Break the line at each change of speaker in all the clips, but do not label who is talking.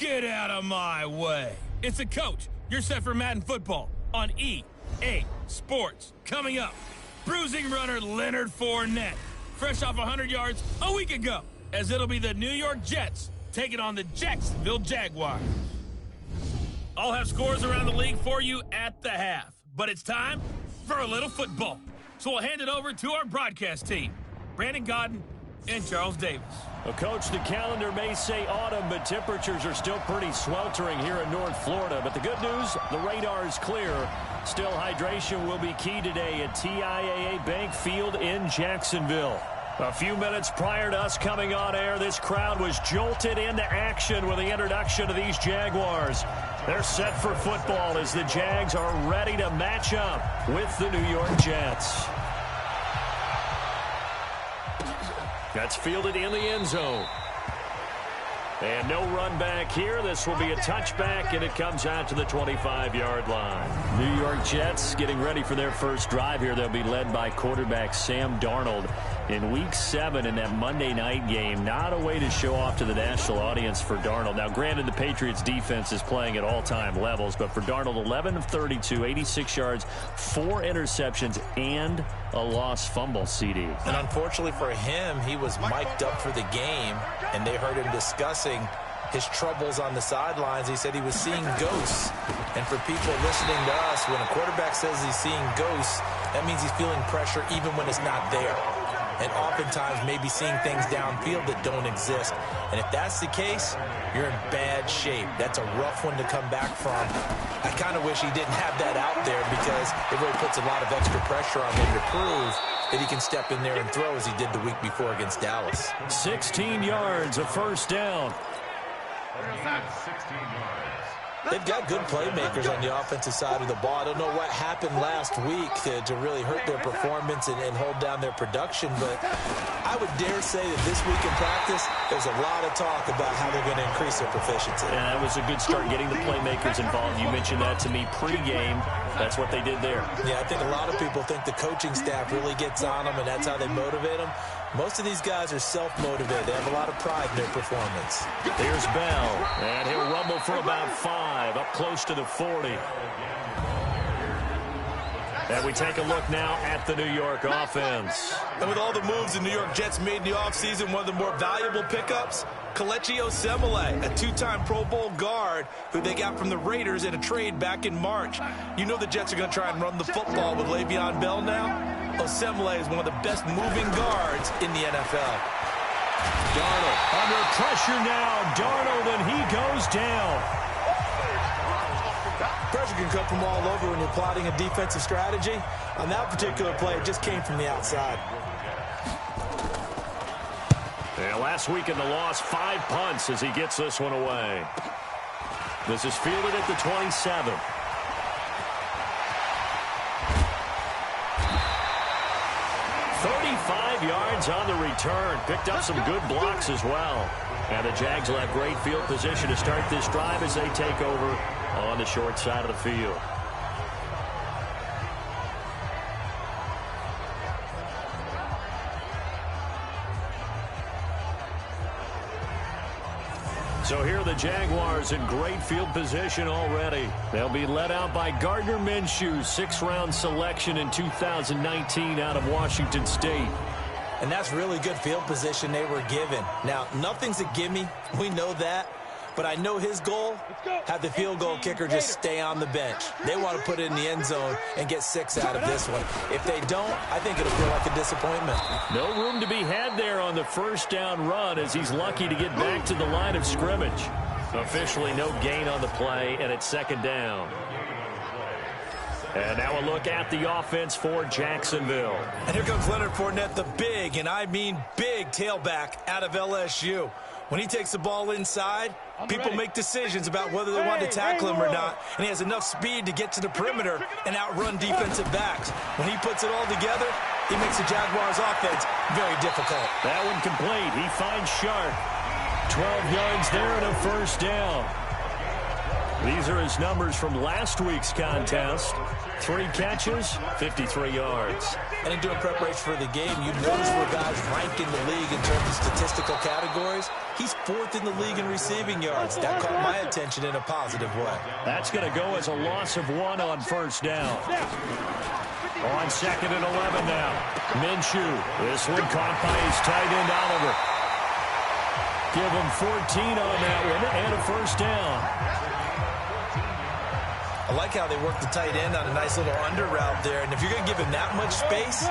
Get out of my way. It's the coach. You're set for Madden football on EA Sports. Coming up, bruising runner Leonard Fournette, fresh off 100 yards a week ago, as it'll be the New York Jets taking on the Jacksonville Jaguars. I'll have scores around the league for you at the half, but it's time for a little football. So we'll hand it over to our broadcast team, Brandon Godden and Charles Davis.
Well, Coach, the calendar may say autumn, but temperatures are still pretty sweltering here in North Florida. But the good news, the radar is clear. Still, hydration will be key today at TIAA Bank Field in Jacksonville. A few minutes prior to us coming on air, this crowd was jolted into action with the introduction of these Jaguars. They're set for football as the Jags are ready to match up with the New York Jets. That's fielded in the end zone. And no run back here. This will be a touchback, and it comes out to the 25-yard line. New York Jets getting ready for their first drive here. They'll be led by quarterback Sam Darnold. In Week 7 in that Monday night game, not a way to show off to the national audience for Darnold. Now, granted, the Patriots' defense is playing at all-time levels, but for Darnold, 11 of 32, 86 yards, 4 interceptions, and a lost fumble, CD.
And unfortunately for him, he was mic'd up for the game, and they heard him discussing his troubles on the sidelines. He said he was seeing ghosts. And for people listening to us, when a quarterback says he's seeing ghosts, that means he's feeling pressure even when it's not there. And oftentimes maybe seeing things downfield that don't exist. And if that's the case, you're in bad shape. That's a rough one to come back from. I kind of wish he didn't have that out there because it really puts a lot of extra pressure on him to prove that he can step in there and throw as he did the week before against Dallas.
16 yards, a first down.
They've got good playmakers on the offensive side of the ball. I don't know what happened last week to really hurt their performance and hold down their production, but I would dare say that this week in practice, there's a lot of talk about how they're going to increase their proficiency.
And that was a good start, getting the playmakers involved. You mentioned that to me pregame. That's what they did there.
Yeah, I think a lot of people think the coaching staff really gets on them, and that's how they motivate them. Most of these guys are self-motivated. They have a lot of pride in their performance.
Here's Bell, and he'll rumble for about 5, up close to the 40. And we take a look now at the New York offense.
And with all the moves the New York Jets made in the offseason, one of the more valuable pickups, Kelechi Osemele, a 2-time Pro Bowl guard who they got from the Raiders in a trade back in March. You know the Jets are going to try and run the football with Le'Veon Bell now. Osemele is one of the best moving guards in the NFL.
Darnold under pressure now. Darnold, and he goes down.
Pressure can come from all over when you're plotting a defensive strategy. On that particular play, it just came from the outside.
Yeah, last week in the loss, 5 punts as he gets this one away. This is fielded at the 27. Yards on the return. Picked up some good blocks as well. And the Jags will have great field position to start this drive as they take over on the short side of the field. So here are the Jaguars in great field position already. They'll be led out by Gardner Minshew, 6th-round selection in 2019 out of Washington State.
And that's really good field position they were given. Now, nothing's a gimme. We know that. But I know his goal, have the field goal kicker just stay on the bench. They want to put it in the end zone and get 6 out of this one. If they don't, I think it'll feel like a disappointment.
No room to be had there on the first down run as he's lucky to get back to the line of scrimmage. Officially no gain on the play, and it's 2nd down. And now a look at the offense for Jacksonville.
And here comes Leonard Fournette, the big, and I mean big, tailback out of LSU. When he takes the ball inside, people make decisions about whether they want to tackle him or not, and he has enough speed to get to the perimeter and outrun defensive backs. When he puts it all together, he makes the Jaguars' offense very difficult.
That one complete. He finds Sharp. 12 yards there and a first down. These are his numbers from last week's contest. 3 catches, 53 yards.
And in doing preparation for the game, you notice where guys rank in the league in terms of statistical categories. He's 4th in the league in receiving yards. That caught my attention in a positive way.
That's going to go as a loss of 1 on first down. On 2nd and 11 now. Minshew. This one caught by his tight end, Oliver. Give him 14 on that one and a first down.
I like how they work the tight end on a nice little under route there. And if you're going to give him that much space,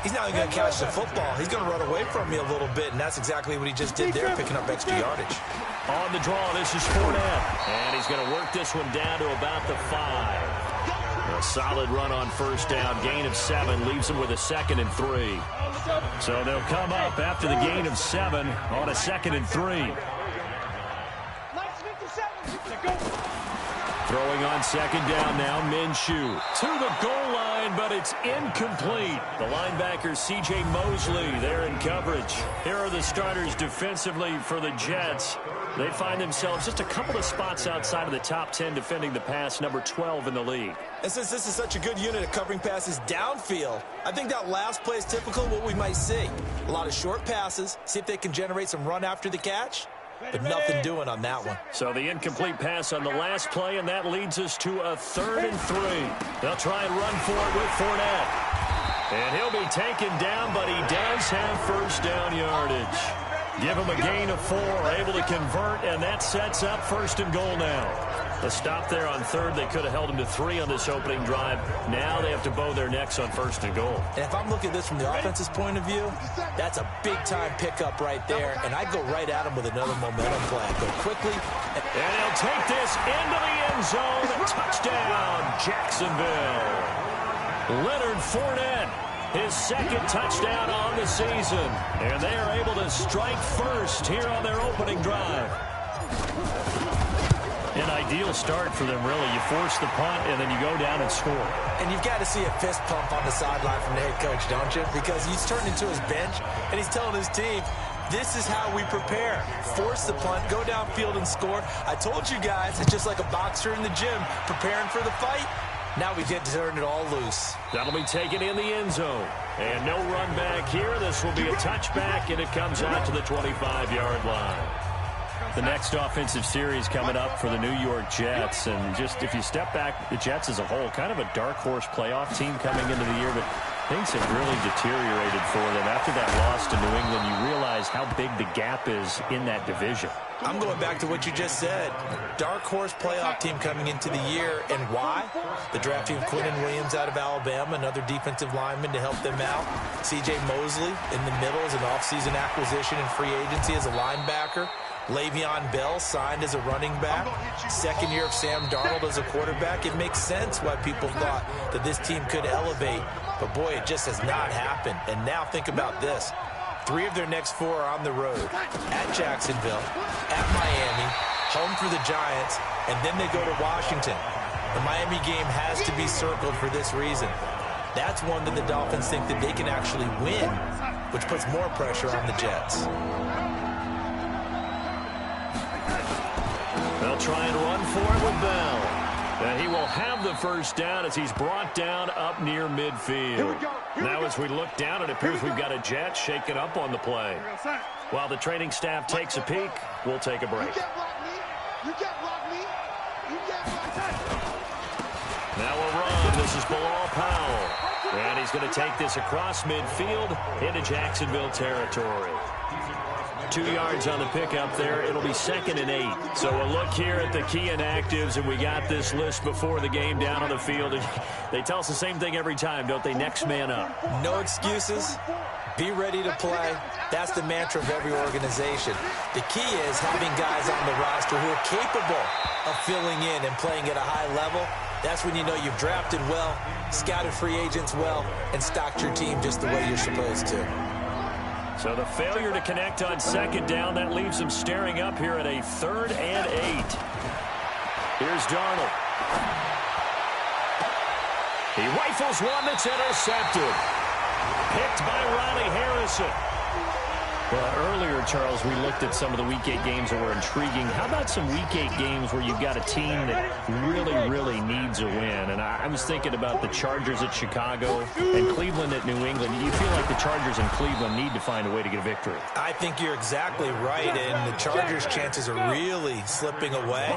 he's not even going to catch the football. He's going to run away from me a little bit, and that's exactly what he just did there, picking up extra yardage.
On the draw, this is Fournette. And he's going to work this one down to about the 5. A solid run on first down. Gain of 7 leaves him with a 2nd and 3. So they'll come up after the gain of 7 on a 2nd and 3. Throwing on 2nd down now, Minshew to the goal line, but it's incomplete. The linebacker, C.J. Mosley, there in coverage. Here are the starters defensively for the Jets. They find themselves just a couple of spots outside of the top 10 defending the pass, number 12 in the league.
And since this is such a good unit of covering passes downfield, I think that last play is typical of what we might see. A lot of short passes, see if they can generate some run after the catch. But nothing doing on that one.
So the incomplete pass on the last play, and that leads us to a 3rd and 3. They'll try and run for it with Fournette. And he'll be taken down, but he does have first down yardage. Give him a gain of 4, able to convert, and that sets up 1st and goal now. The stop there on 3rd, they could have held him to 3 on this opening drive. Now they have to bow their necks on 1st and goal.
And if I'm looking at this from the offense's point of view, that's a big-time pickup right there, and I'd go right at him with another momentum play. Go quickly.
And he'll take this into the end zone. Touchdown, Jacksonville. Leonard Fournette, his 2nd touchdown on the season. And they are able to strike first here on their opening drive. An ideal start for them, really. You force the punt, and then you go down and score.
And you've got to see a fist pump on the sideline from the head coach, don't you? Because he's turned into his bench, and he's telling his team, this is how we prepare. Force the punt, go downfield and score. I told you guys, it's just like a boxer in the gym preparing for the fight. Now we get to turn it all loose.
That'll be taken in the end zone. And no run back here. This will be a touchback, and it comes out to the 25-yard line. The next offensive series coming up for the New York Jets. And just if you step back, the Jets as a whole, kind of a dark horse playoff team coming into the year, but things have really deteriorated for them. After that loss to New England, you realize how big the gap is in that division.
I'm going back to what you just said. Dark horse playoff team coming into the year. And why? The drafting of Quinnen Williams out of Alabama, another defensive lineman to help them out. C.J. Mosley in the middle as an offseason acquisition and free agency as a linebacker. Le'Veon Bell signed as a running back. 2nd year of Sam Darnold as a quarterback. It makes sense why people thought that this team could elevate. But, boy, it just has not happened. And now think about this. 3 of their next 4 are on the road. At Jacksonville, at Miami, home for the Giants, and then they go to Washington. The Miami game has to be circled for this reason. That's one that the Dolphins think that they can actually win, which puts more pressure on the Jets.
They'll try and run for it with Bell. And he will have the first down as he's brought down up near midfield. Now as we look down, it appears we've got a Jet shaken up on the play. While the training staff takes a peek, we'll take a break. Now we'll run. This is Bilal Powell. And he's going to take this across midfield into Jacksonville territory. 2 yards on the pickup there. It'll be 2nd and 8. So a look here at the key inactives, and we got this list before the game down on the field. And they tell us the same thing every time, don't they? Next man up.
No excuses. Be ready to play. That's the mantra of every organization. The key is having guys on the roster who are capable of filling in and playing at a high level. That's when you know you've drafted well, scouted free agents well, and stocked your team just the way you're supposed to.
So the failure to connect on 2nd down, that leaves them staring up here at a 3rd and 8. Here's Darnold. He rifles one that's intercepted. Picked by Riley Harrison. Well, earlier, Charles, we looked at some of the Week 8 games that were intriguing. How about some Week 8 games where you've got a team that really needs a win? And I was thinking about the Chargers at Chicago and Cleveland at New England. You feel like the Chargers and Cleveland need to find a way to get a victory.
I think you're exactly right, and the Chargers' chances are really slipping away.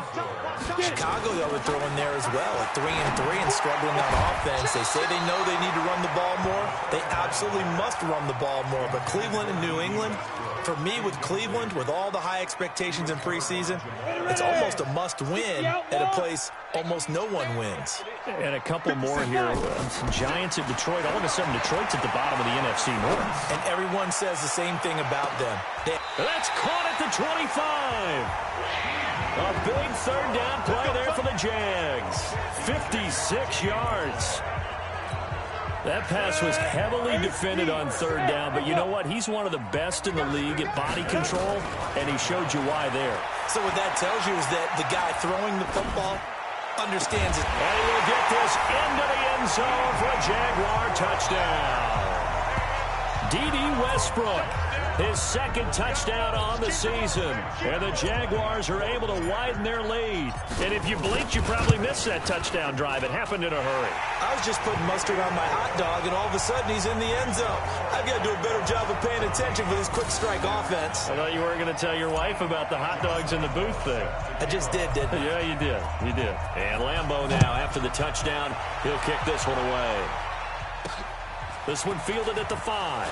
Chicago, though, would throw in there as well at 3-3 and struggling on offense. They say they know they need to run the ball more. They absolutely must run the ball more. But Cleveland and New England, for me, with Cleveland, with all the high expectations in preseason, it's almost a must-win at a place almost no one wins.
And a couple more here. Some Giants at Detroit. All of a sudden, Detroit's at the bottom of the NFC North.
And everyone says the same thing about them.
That's caught at the 25. A big third down play there for the Jags. 56 yards. That pass was heavily defended on third down, but you know what? He's one of the best in the league at body control, and he showed you why there.
So what that tells you is that the guy throwing the football understands it.
And he will get this into the end zone for a Jaguar touchdown. D.D. Westbrook, his second touchdown on the season. And the Jaguars are able to widen their lead. And if you blinked, you probably missed that touchdown drive. It happened in a hurry.
I was just putting mustard on my hot dog, and all of a sudden he's in the end zone. I've got to do a better job of paying attention for this quick strike offense.
I thought you weren't going to tell your wife about the hot dogs in the booth thing.
I just did, didn't I?
Yeah, you did. You did. And Lambeau now, after the touchdown, he'll kick this one away. This one fielded at the 5.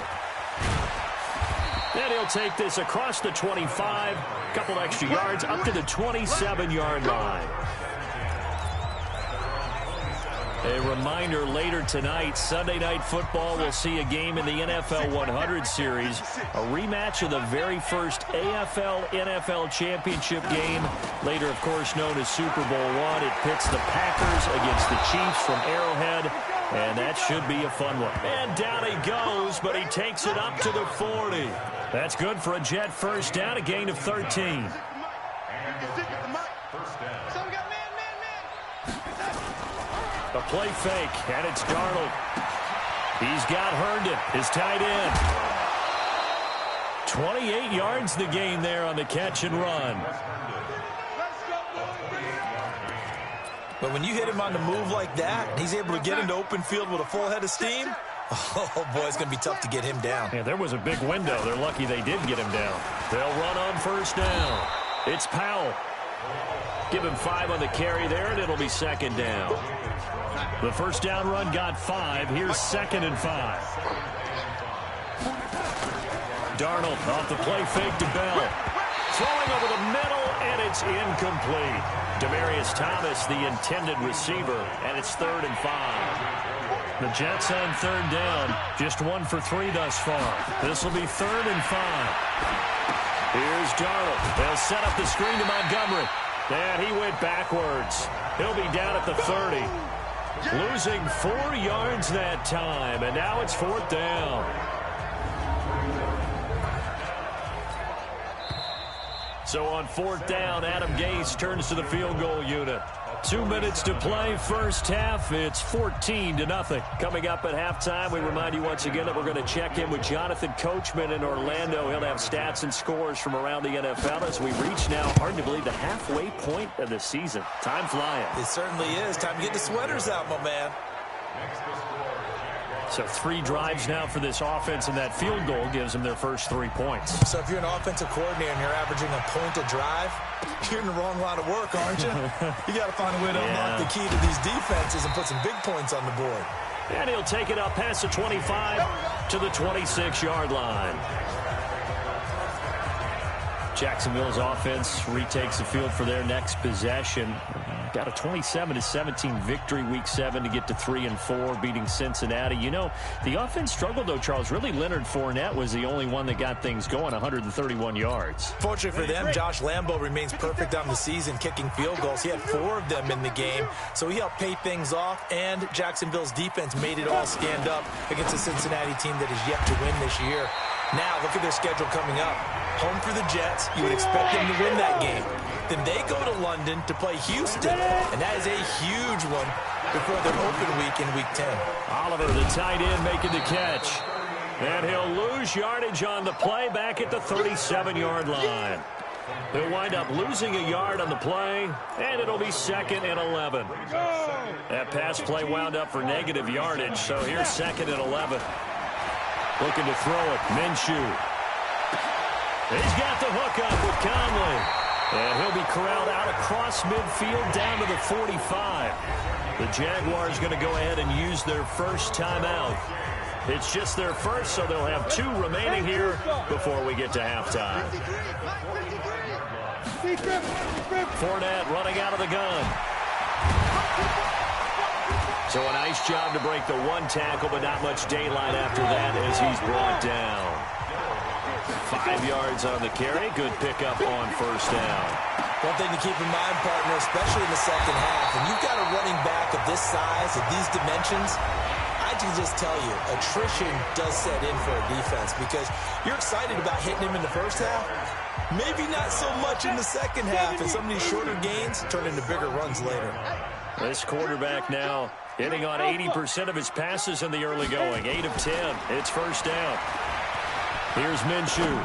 And he'll take this across the 25, a couple extra yards, up to the 27-yard line. A reminder, later tonight, Sunday Night Football, we'll see a game in the NFL 100 Series, a rematch of the very first AFL-NFL Championship game, later, of course, known as Super Bowl I. It pits the Packers against the Chiefs from Arrowhead, and that should be a fun one. And down he goes, but he takes it up to the 40. That's good for a Jet first down, a gain of 13. A play fake, and it's Darnold. He's got Herndon, his tight end. 28 yards the gain there on the catch and run.
But when you hit him on the move like that, and he's able to get into open field with a full head of steam, oh, boy, it's going to be tough to get him down.
Yeah, there was a big window. They're lucky they did get him down. They'll run on first down. It's Powell. Give him 5 on the carry there, and it'll be second down. The first down run got 5. Here's 2nd and 5. Darnold off the play fake to Bell. Throwing over the middle, and it's incomplete. Demaryius Thomas, the intended receiver, and it's 3rd and 5. The Jets on third down, just 1 for 3 thus far. This will be 3rd and 5. Here's Darnold. They'll set up the screen to Montgomery. And he went backwards. He'll be down at the 30. Losing 4 yards that time, and now it's 4th down. So on 4th down, Adam Gase turns to the field goal unit. 2 minutes to play, first half. It's 14-0. Coming up at halftime, we remind you once again that we're going to check in with Jonathan Coachman in Orlando. He'll have stats and scores from around the NFL as we reach now, hard to believe, the halfway point of the season. Time flying.
It certainly is. Time to get the sweaters out, my man.
So 3 drives now for this offense, and that field goal gives them their first 3 points.
So if you're an offensive coordinator and you're averaging a point a drive, you're in the wrong line of work, aren't you? You got to find a way to unlock the key to these defenses and put some big points on the board.
And he'll take it up past the 25 to the 26-yard line. Jacksonville's offense retakes the field for their next possession. Got a 27-17 victory week 7 to get to 3-4, beating Cincinnati. You know, the offense struggled, though, Charles. Really, Leonard Fournette was the only one that got things going, 131 yards.
Fortunately for them, Josh Lambeau remains perfect on the season, kicking field goals. He had 4 of them in the game, so he helped pay things off, and Jacksonville's defense made it all stand up against a Cincinnati team that is yet to win this year. Now, look at their schedule coming up. Home for the Jets. You would expect them to win that game. Then they go to London to play Houston, and that is a huge one before their open week in Week 10.
Oliver, the tight end, making the catch. And he'll lose yardage on the play back at the 37-yard line. He'll wind up losing a yard on the play, and it'll be 2nd and 11. That pass play wound up for negative yardage, so here's 2nd and 11. Looking to throw it, Minshew. He's got the hook up with Conley. And he'll be corralled out across midfield down to the 45. The Jaguars going to go ahead and use their first timeout. It's just their first, so they'll have 2 remaining here before we get to halftime. Fournette running out of the gun. So a nice job to break the 1 tackle, but not much daylight after that as he's brought down. 5 yards on the carry. Good pickup on first down.
One thing to keep in mind, partner, especially in the second half, when you've got a running back of this size, of these dimensions, I can just tell you, attrition does set in for a defense because you're excited about hitting him in the first half. Maybe not so much in the second half, and some of these shorter gains turn into bigger runs later.
This quarterback now hitting on 80% of his passes in the early going. 8 of 10. It's first down. Here's Minshew.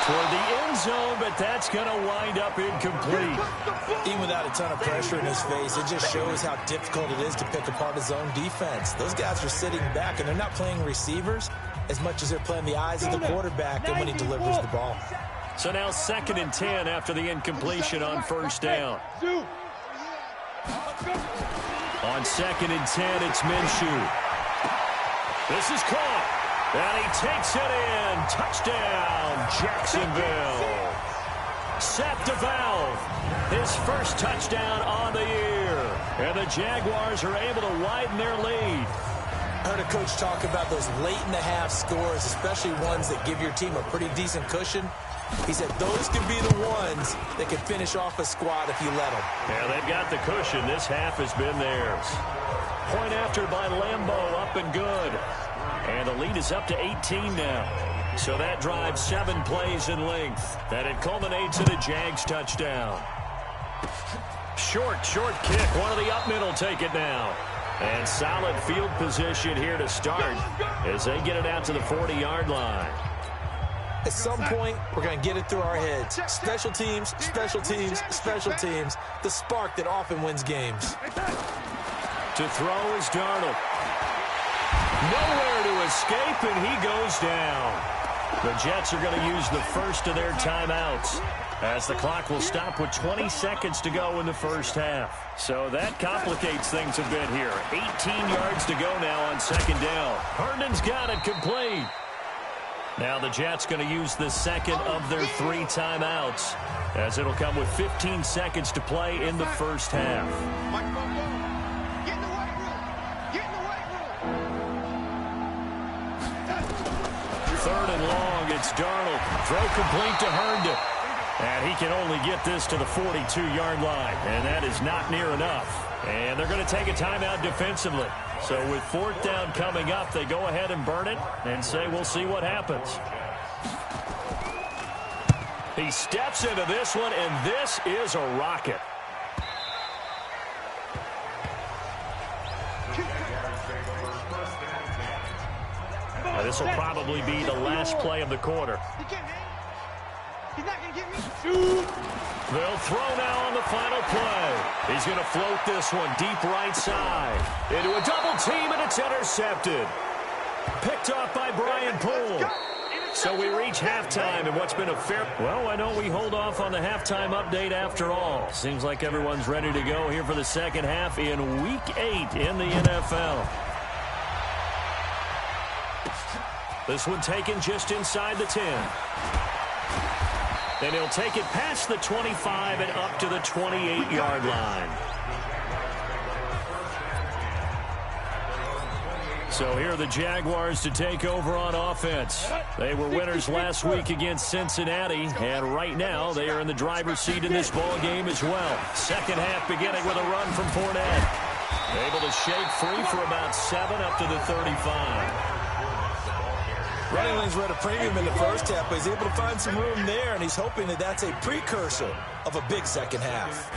Toward the end zone, but that's going to wind up incomplete.
Even without a ton of pressure in his face, it just shows how difficult it is to pick apart his own defense. Those guys are sitting back, and they're not playing receivers as much as they're playing the eyes of the quarterback and when he delivers the ball.
So now 2nd and 10 after the incompletion on first down. On 2nd and 10, it's Minshew. This is caught. And he takes it in. Touchdown, Jacksonville. Seth DeValve, his first touchdown on the year. And the Jaguars are able to widen their lead.
I heard a coach talk about those late-in-the-half scores, especially ones that give your team a pretty decent cushion. He said those could be the ones that can finish off a squad if you let them.
Yeah, they've got the cushion. This half has been theirs. Point after by Lambeau, up and good. And the lead is up to 18 now. So that drives 7 plays in length. And it culminates in a Jags touchdown. Short kick. One of the up middle take it now. And solid field position here to start as they get it out to the 40-yard line.
At some point, we're going to get it through our heads. Special teams, special teams, special teams. The spark that often wins games.
To throw is Darnold. Nowhere to escape, and he goes down. The Jets are going to use the first of their timeouts as the clock will stop with 20 seconds to go in the first half. So that complicates things a bit here. 18 yards to go now on 2nd down. Herndon's got it complete. Now the Jets going to use the second of their 3 timeouts as it'll come with 15 seconds to play in the first half. 3rd and long, it's Darnold. Throw complete to Herndon. And he can only get this to the 42-yard line. And that is not near enough. And they're going to take a timeout defensively. So with 4th down coming up, they go ahead and burn it and say we'll see what happens. He steps into this one, and this is a rocket. This will probably be the last play of the quarter. They'll throw now on the final play. He's going to float this one deep right side. Into a double team, and it's intercepted. Picked off by Brian Poole. So we reach halftime in what's been a fair... Well, why don't we hold off on the halftime update after all? Seems like everyone's ready to go here for the second half in Week 8 in the NFL. This one taken just inside the 10. Then he'll take it past the 25 and up to the 28-yard line. So here are the Jaguars to take over on offense. They were winners last week against Cincinnati, and right now they are in the driver's seat in this ball game as well. Second half beginning with a run from Fournette. Able to shake free for about 7 up to the 35.
Running lanes were at a premium in the first half, but he's able to find some room there, and he's hoping that that's a precursor of a big second half.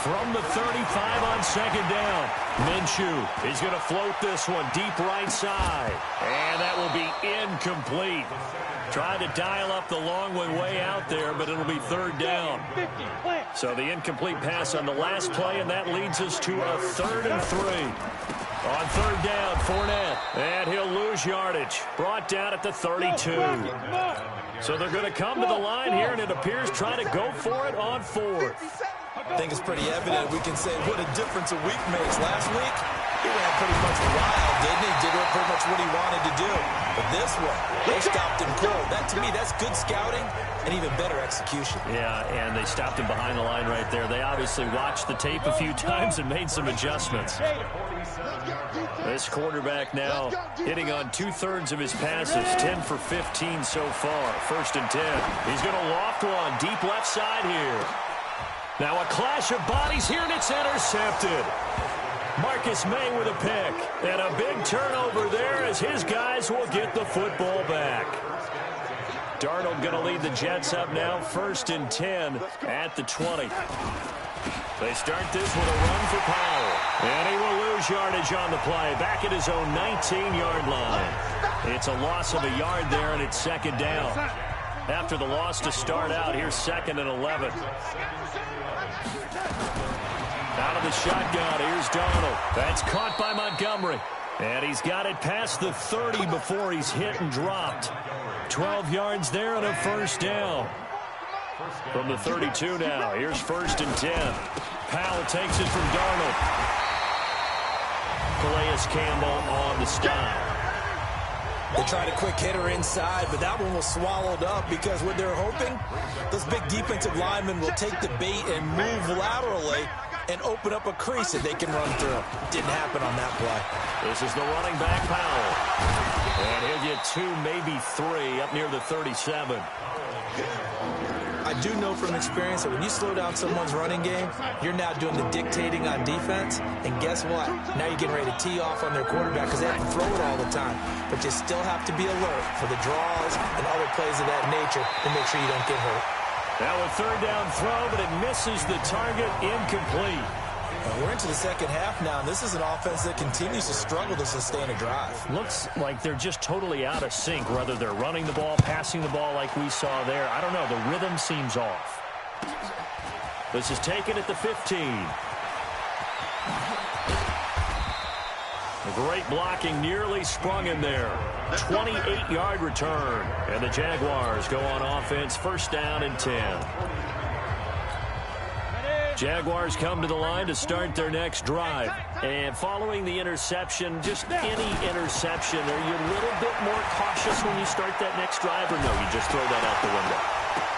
from the 35 on second down. Minshew, he's going to float this one deep right side. And that will be incomplete. Tried to dial up the long one way out there, but it'll be third down. So the incomplete pass on the last play, and that leads us to a 3rd and 3. On third down, Fournette, and he'll lose yardage. Brought down at the 32. So they're going to come to the line here, and it appears trying to go for it on 4th.
I think it's pretty evident. We can say what a difference a week makes. Last week, he ran pretty much wild, didn't he? Did pretty much what he wanted to do. But this one, they stopped him cold. That, to me, that's good scouting and even better execution.
Yeah, and they stopped him behind the line right there. They obviously watched the tape a few times and made some adjustments. This quarterback now hitting on 2/3 of his passes, 10 for 15 so far. 1st and 10. He's going to loft one deep left side here. Now a clash of bodies here, and it's intercepted. Marcus May with a pick. And a big turnover there as his guys will get the football back. Darnold going to lead the Jets up now, 1st and 10 at the 20. They start this with a run for Powell. And he will lose yardage on the play, back at his own 19-yard line. It's a loss of a yard there, and it's second down. After the loss to start out, here's 2nd and 11. Out of the shotgun, here's Darnold. That's caught by Montgomery. And he's got it past the 30 before he's hit and dropped. 12 yards there and a 1st down. From the 32 now, here's 1st and 10. Powell takes it from Darnold. Calais Campbell on the stop.
They tried a quick hitter inside, but that one was swallowed up because what they're hoping, those big defensive linemen will take the bait and move laterally and open up a crease that they can run through. Didn't happen on that play.
This is the running back, Powell. And he'll get 2, maybe 3 up near the 37.
I do know from experience that when you slow down someone's running game, you're now doing the dictating on defense. And guess what? Now you're getting ready to tee off on their quarterback because they have to throw it all the time. But you still have to be alert for the draws and other plays of that nature to make sure you don't get hurt.
Now a 3rd down throw, but it misses the target, incomplete.
We're into the second half now, and this is an offense that continues to struggle to sustain a drive.
Looks like they're just totally out of sync, whether they're running the ball, passing the ball like we saw there. I don't know. The rhythm seems off. This is taken at the 15. A great blocking nearly sprung him there. 28-yard return. And the Jaguars go on offense, 1st down and 10. Jaguars come to the line to start their next drive. And following the interception, just any interception, are you a little bit more cautious when you start that next drive, or no, you just throw that out the window?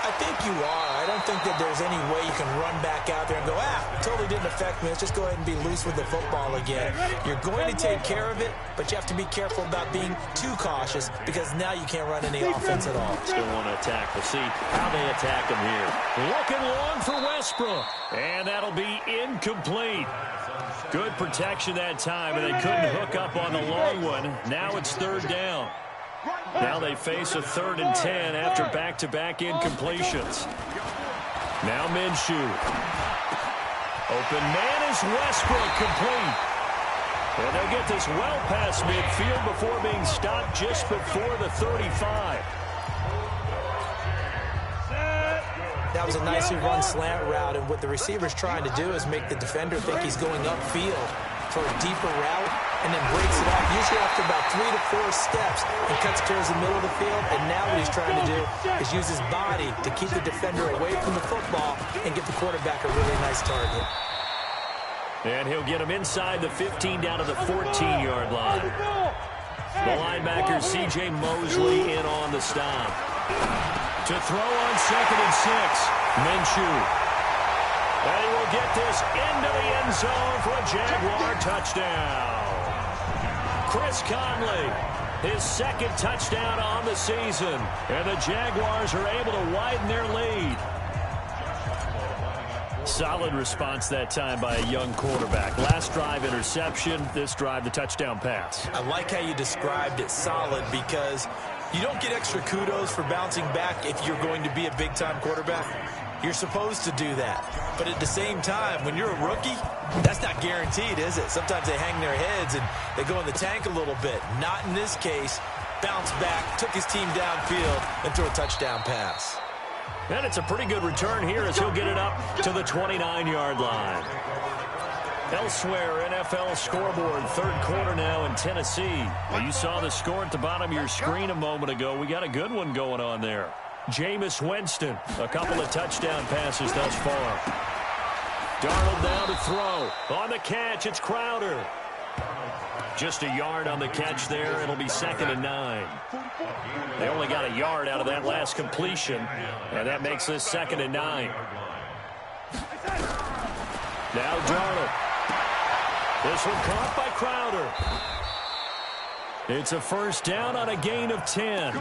I think you are. I don't think that there's any way you can run back out there and go, totally didn't affect me. Let's just go ahead and be loose with the football again. You're going to take care of it, but you have to be careful about being too cautious because now you can't run any offense at all.
Still want to attack. We'll see how they attack him here. Looking long for Westbrook, and that'll be incomplete. Good protection that time, and they couldn't hook up on the long one. Now it's 3rd down. Now they face a 3rd and 10 after back-to-back incompletions. Now Minshew. Open man is Westbrook, complete. And they'll get this well past midfield before being stopped just before the 35.
That was a nicely run slant route, and what the receiver's trying to do is make the defender think he's going upfield for a deeper route, and then breaks it off, usually after about 3 to 4 steps, and cuts towards the middle of the field. And now what he's trying to do is use his body to keep the defender away from the football and get the quarterback a really nice target.
And he'll get him inside the 15 down to the 14-yard line. The linebacker, C.J. Mosley, in on the stop. To throw on 2nd and 6, Minshew. And he will get this into the end zone for a Jaguar touchdown. Chris Conley, his 2nd touchdown on the season. And the Jaguars are able to widen their lead. Solid response that time by a young quarterback. Last drive, interception. This drive, the touchdown pass.
I like how you described it, solid, because you don't get extra kudos for bouncing back if you're going to be a big-time quarterback. You're supposed to do that. But at the same time, when you're a rookie, that's not guaranteed, is it? Sometimes they hang their heads and they go in the tank a little bit. Not in this case. Bounced back, took his team downfield, and threw a touchdown pass.
And it's a pretty good return here as he'll get it up to the 29-yard line. Elsewhere, NFL scoreboard, third quarter now in Tennessee. Well, you saw the score at the bottom of your screen a moment ago. We got a good one going on there. Jameis Winston, a couple of touchdown passes thus far. Darnold down to throw. On the catch, it's Crowder. Just a yard on the catch there. It'll be 2nd and 9. They only got a yard out of that last completion, and that makes this 2nd and 9. Now Darnold. This one caught by Crowder. It's a first down on a gain of 10.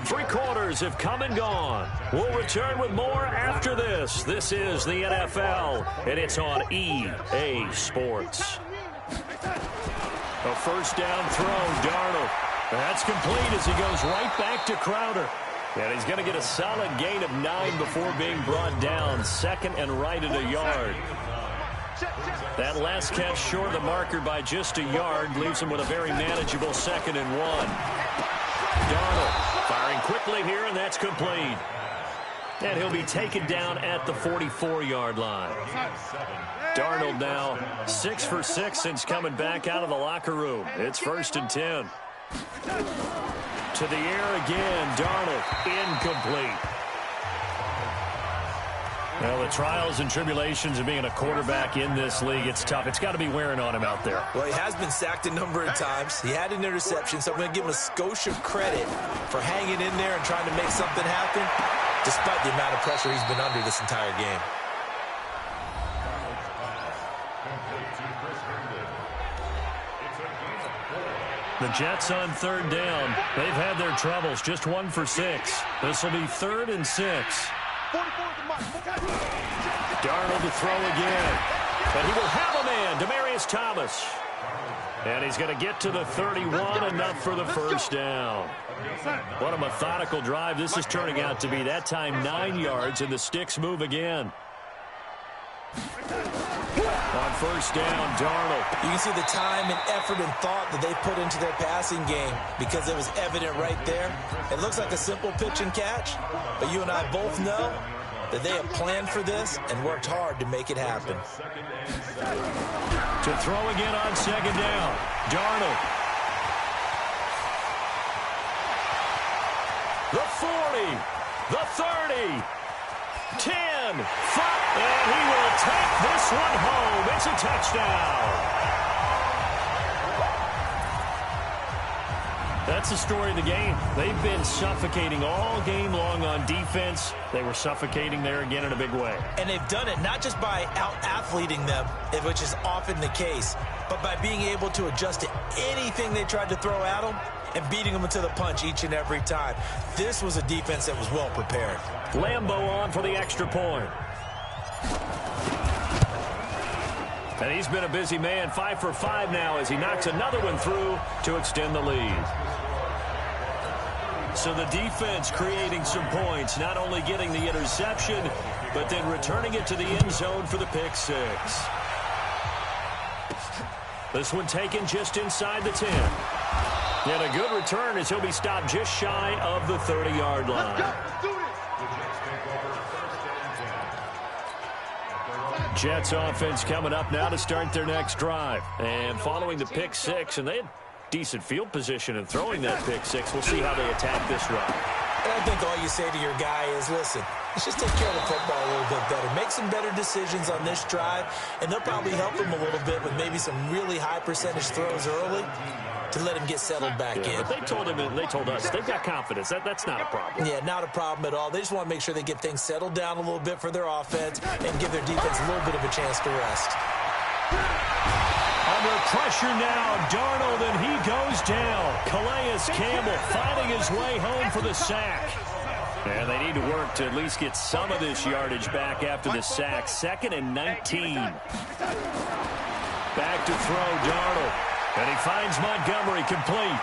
Three quarters have come and gone. We'll return with more after this. This is the NFL, and it's on EA Sports. A first down throw, Darnold. That's complete as he goes right back to Crowder. And he's going to get a solid gain of 9 before being brought down. 2nd and right at a yard. That last catch short of the marker by just a yard leaves him with a very manageable 2nd and 1. Darnold firing quickly here, and that's complete. And he'll be taken down at the 44-yard line. Darnold now 6 for 6 since coming back out of the locker room. It's 1st and 10. To the air again, Darnold, incomplete. Well, the trials and tribulations of being a quarterback in this league, it's tough. It's got to be wearing on him out there.
Well, he has been sacked a number of times. He had an interception, so I'm going to give him a skosh of credit for hanging in there and trying to make something happen, despite the amount of pressure he's been under this entire game.
The Jets on 3rd down. They've had their troubles. Just 1 for 6. This will be 3rd and 6. Darnold to throw again. And he will have a man, Demaryius Thomas. And he's going to get to the 31, enough for the first down. What a methodical drive this is turning out to be. That time 9 yards, and the sticks move again. On first down, Darnold.
You can see the time and effort and thought that they put into their passing game because it was evident right there. It looks like a simple pitch and catch, but you and I both know that they have planned for this and worked hard to make it happen.
To throw again on 2nd down, Darnold. The 40, the 30, 10, 5, and he will take this one home. It's a touchdown. That's the story of the game. They've been suffocating all game long on defense. They were suffocating there again in a big way.
And they've done it not just by out-athleting them, which is often the case, but by being able to adjust to anything they tried to throw at them and beating them to the punch each and every time. This was a defense that was well prepared.
Lambeau on for the extra point. And he's been a busy man, 5 for 5 now as he knocks another one through to extend the lead. So the defense creating some points, not only getting the interception, but then returning it to the end zone for the pick 6. This one taken just inside the 10. And a good return as he'll be stopped just shy of the 30-yard line. Jets offense coming up now to start their next drive. And following the pick 6, and they had decent field position in throwing that pick 6. We'll see how they attack this drive.
And I think all you say to your guy is, listen, let's just take care of the football a little bit better. Make some better decisions on this drive, and they'll probably help him a little bit with maybe some really high percentage throws early to let him get settled back in.
But they told him, and they told us, they've got confidence. That's not a problem.
Yeah, not a problem at all. They just want to make sure they get things settled down a little bit for their offense and give their defense a little bit of a chance to rest.
Under pressure now, Darnold, and he goes down. Calais Campbell finding his way home for the sack. And they need to work to at least get some of this yardage back after the sack. 2nd and 19. Back to throw, Darnold. And he finds Montgomery complete.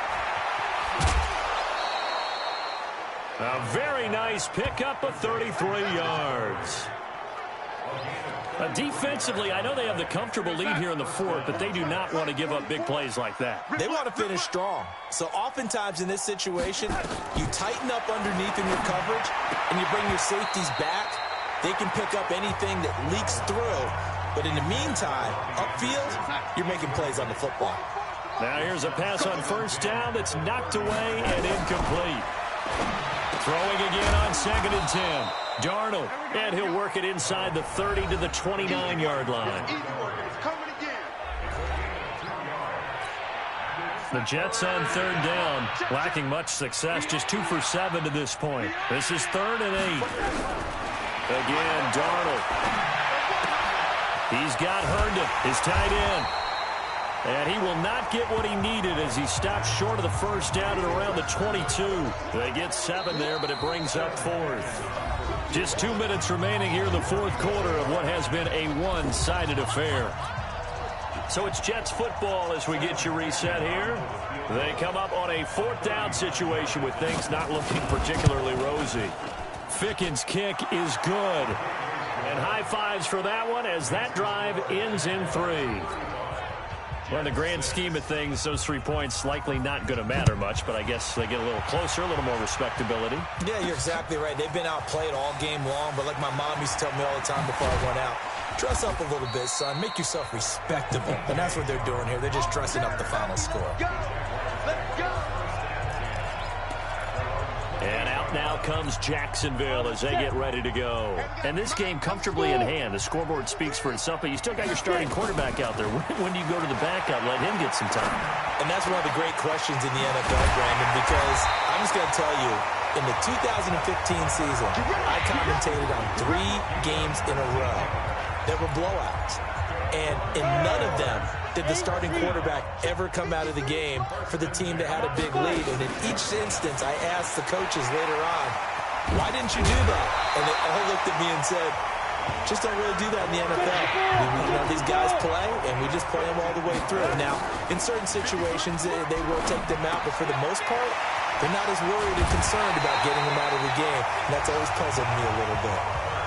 A very nice pickup of 33 yards. Defensively, I know they have the comfortable lead here in the fourth, but they do not want to give up big plays like that.
They want to finish strong. So oftentimes in this situation, you tighten up underneath in your coverage, and you bring your safeties back. They can pick up anything that leaks through. But in the meantime, upfield, you're making plays on the football.
Now here's a pass on first down that's knocked away and incomplete. Throwing again on 2nd and 10. Darnold, and he'll work it inside the 30 to the 29-yard line. The Jets on 3rd down, lacking much success, just 2 for 7 to this point. This is 3rd and 8. Again, Darnold. He's got Herndon, his tight end. And he will not get what he needed as he stops short of the first down at around the 22. They get 7 there, but it brings up 4th. Just 2 minutes remaining here in the fourth quarter of what has been a one-sided affair. So it's Jets football as we get you reset here. They come up on a 4th down situation with things not looking particularly rosy. Ficken's kick is good. And high fives for that one as that drive ends in 3. Well, in the grand scheme of things, those 3 points likely not going to matter much, but I guess they get a little closer, a little more respectability.
Yeah, you're exactly right. They've been outplayed all game long, but like my mom used to tell me all the time before I went out, dress up a little bit, son. Make yourself respectable. And that's what they're doing here. They're just dressing up the final score.
And out now comes Jacksonville as they get ready to go. And this game comfortably in hand. The scoreboard speaks for itself, but you still got your starting quarterback out there. When do you go to the backup, let him get some time?
And that's one of the great questions in the NFL, Brandon, because I'm just going to tell you, in the 2015 season, I commentated on 3 games in a row that were blowouts. And in none of them did the starting quarterback ever come out of the game for the team that had a big lead. And in each instance, I asked the coaches later on, why didn't you do that? And they all looked at me and said, just don't really do that in the NFL. These guys play, and we just play them all the way through. Now, in certain situations, they will take them out, but for the most part, they're not as worried and concerned about getting them out of the game. And that's always puzzled me a little bit.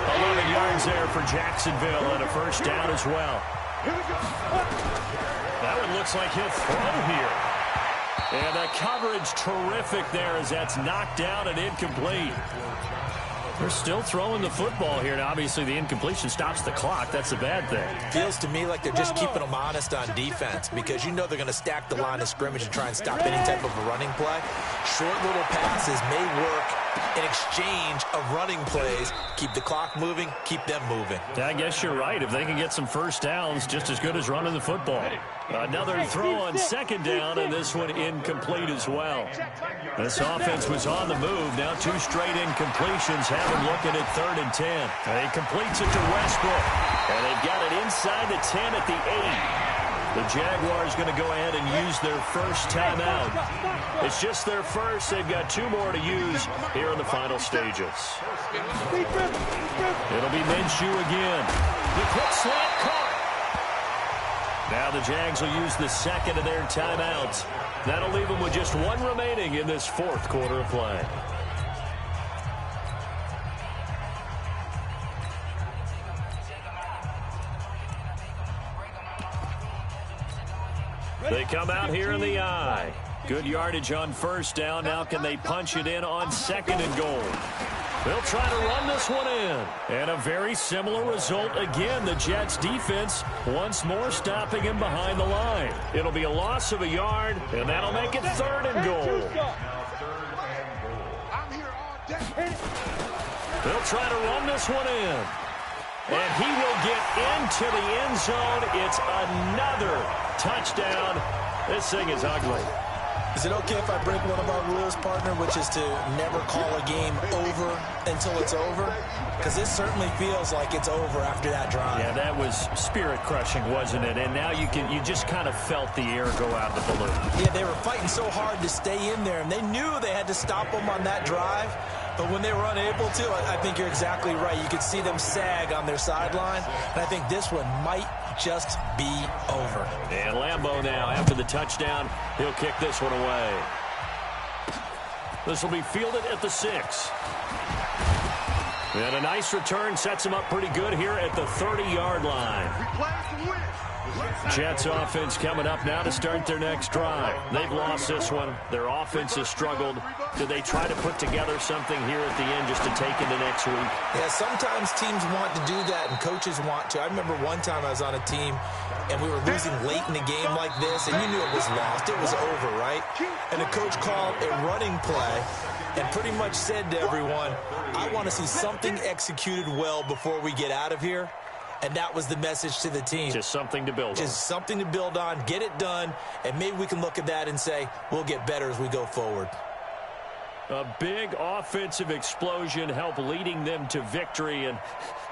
11 yards there for Jacksonville and a first down as well. That one looks like he'll throw here. And the coverage terrific there as that's knocked down and incomplete. They're still throwing the football here. Now, obviously, the incompletion stops the clock. That's a bad thing.
Feels to me like they're just keeping them honest on defense because you know they're going to stack the line of scrimmage and try and stop any type of a running play. Short little passes may work in exchange of running plays. Keep the clock moving, keep them moving.
Yeah, I guess you're right. If they can get some first downs, just as good as running the football. Another throw on 2nd down, and this one incomplete as well. This offense was on the move. Now 2 straight incompletions have them looking at 3rd and 10. And he completes it to Westbrook. And they've got it inside the 10 at the 8. The Jaguars going to go ahead and use their first timeout. It's just their first. They've got 2 more to use here in the final stages. It'll be Minshew again. The quick slant caught. Now the Jags will use the second of their timeouts. That'll leave them with just 1 remaining in this fourth quarter of play. They come out here in the eye. Good yardage on first down. Now can they punch it in on 2nd and goal? They'll try to run this one in. And a very similar result again. The Jets defense once more stopping him behind the line. It'll be a loss of a yard, and that'll make it 3rd and goal. They'll try to run this one in. And he will get into the end zone. It's another touchdown. This thing is ugly.
Is it okay if I break one of our rules, partner, which is to never call a game over until it's over? Because this certainly feels like it's over after that drive.
Yeah, that was spirit-crushing, wasn't it? And now you just kind of felt the air go out of the balloon.
Yeah, they were fighting so hard to stay in there, and they knew they had to stop them on that drive. But when they were unable to, I think you're exactly right. You could see them sag on their sideline, and I think this one might just be over.
And Lambeau now, after the touchdown, he'll kick this one away. This will be fielded at the 6. And a nice return sets him up pretty good here at the 30-yard line. Jets offense coming up now to start their next drive. They've lost this one. Their offense has struggled. Do they try to put together something here at the end just to take into next week?
Yeah, sometimes teams want to do that and coaches want to. I remember one time I was on a team and we were losing late in the game like this, and you knew it was lost. It was over, right? And the coach called a running play and pretty much said to everyone, I want to see something executed well before we get out of here. And that was the message to the team.
Just something to build on.
Just something to build on, get it done, and maybe we can look at that and say, we'll get better as we go forward.
A big offensive explosion helped leading them to victory. And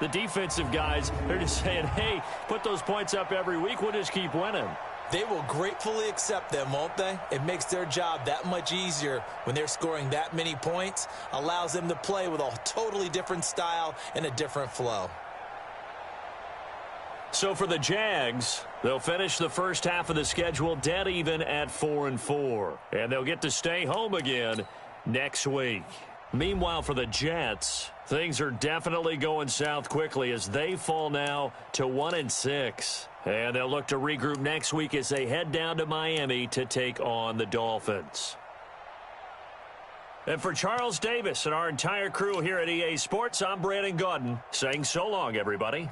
the defensive guys, they're just saying, hey, put those points up every week. We'll just keep winning.
They will gratefully accept them, won't they? It makes their job that much easier when they're scoring that many points. Allows them to play with a totally different style and a different flow.
So for the Jags, they'll finish the first half of the schedule dead even at 4-4. And they'll get to stay home again next week. Meanwhile, for the Jets, things are definitely going south quickly as they fall now to 1-6. And they'll look to regroup next week as they head down to Miami to take on the Dolphins. And for Charles Davis and our entire crew here at EA Sports, I'm Brandon Gaudin saying so long, everybody.